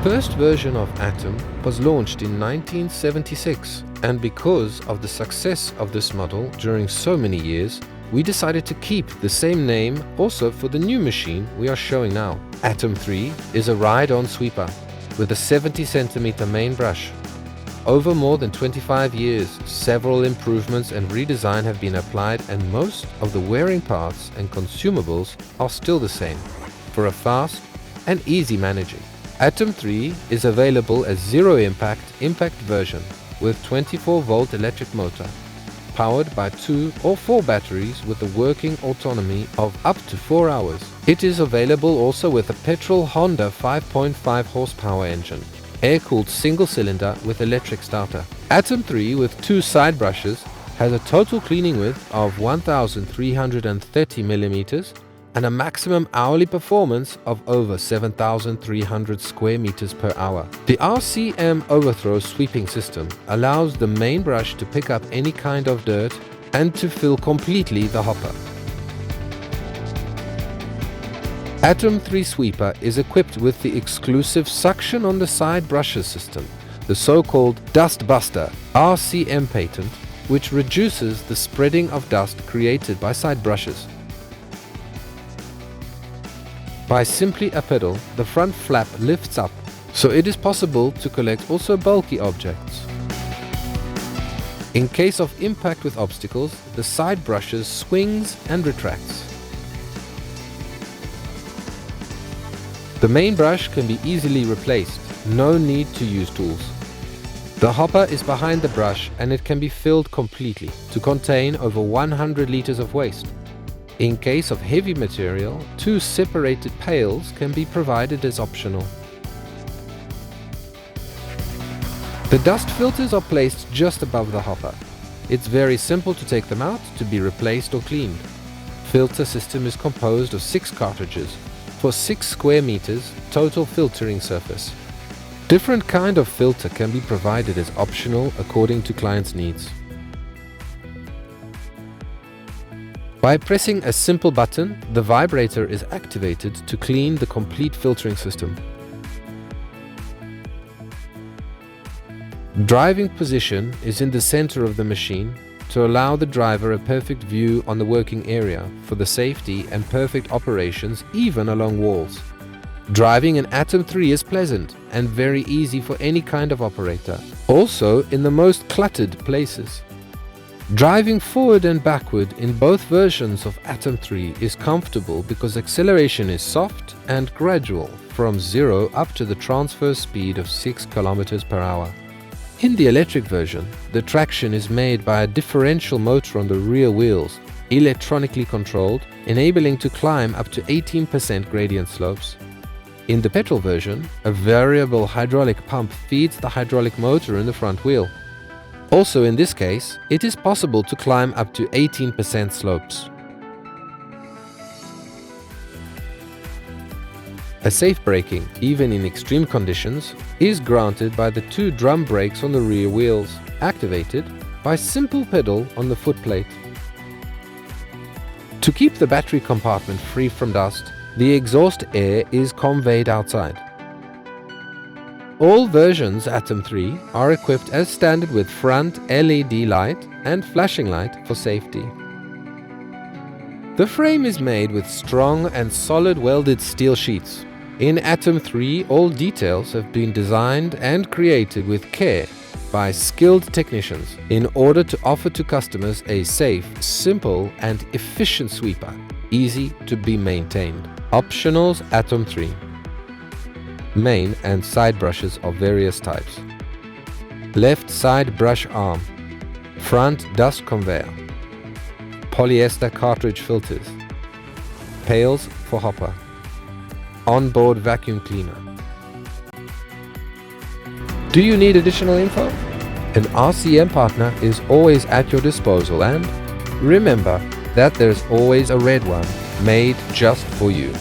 first version of ATOM was launched in 1976, and because of the success of this model during so many years, we decided to keep the same name also for the new machine we are showing now. ATOM.3 is a ride-on sweeper with a 70 cm main brush. Over more than 25 years, several improvements and redesign have been applied, and most of the wearing parts and consumables are still the same for a fast and easy managing. ATOM.3 is available as zero impact version with 24-volt electric motor, powered by 2 or 4 batteries with a working autonomy of up to 4 hours. It is available also with a petrol Honda 5.5 horsepower engine, air-cooled single-cylinder with electric starter. ATOM.3 with 2 side brushes has a total cleaning width of 1,330 mm and a maximum hourly performance of over 7,300 square meters per hour. The RCM overthrow sweeping system allows the main brush to pick up any kind of dirt and to fill completely the hopper. ATOM.3 sweeper is equipped with the exclusive suction on the side brushes system, the so-called Dust Buster RCM patent, which reduces the spreading of dust created by side brushes. By simply a pedal, the front flap lifts up, so it is possible to collect also bulky objects. In case of impact with obstacles, the side brushes swings and retracts. The main brush can be easily replaced, no need to use tools. The hopper is behind the brush and it can be filled completely to contain over 100 liters of waste. In case of heavy material, 2 separated pails can be provided as optional. The dust filters are placed just above the hopper. It's very simple to take them out to be replaced or cleaned. Filter system is composed of 6 cartridges for 6 square meters total filtering surface. Different kind of filter can be provided as optional according to client's needs. By pressing a simple button, the vibrator is activated to clean the complete filtering system. Driving position is in the center of the machine to allow the driver a perfect view on the working area for the safety and perfect operations even along walls. Driving an ATOM.3 is pleasant and very easy for any kind of operator, also in the most cluttered places. Driving forward and backward in both versions of ATOM.3 is comfortable because acceleration is soft and gradual from 0 up to the transfer speed of 6 km per hour. In the electric version, the traction is made by a differential motor on the rear wheels, electronically controlled, enabling to climb up to 18% gradient slopes. In the petrol version, a variable hydraulic pump feeds the hydraulic motor in the front wheel. Also in this case, it is possible to climb up to 18% slopes. A safe braking, even in extreme conditions, is granted by the 2 drum brakes on the rear wheels, activated by simple pedal on the footplate. To keep the battery compartment free from dust, the exhaust air is conveyed outside. All versions ATOM.3 are equipped as standard with front LED light and flashing light for safety. The frame is made with strong and solid welded steel sheets. In ATOM.3, all details have been designed and created with care by skilled technicians in order to offer to customers a safe, simple and efficient sweeper, easy to be maintained. Optionals ATOM.3: main and side brushes of various types, left side brush arm, front dust conveyor, polyester cartridge filters, pails for hopper, onboard vacuum cleaner. Do you need additional info? An RCM partner is always at your disposal, and remember that there's always a red one made just for you.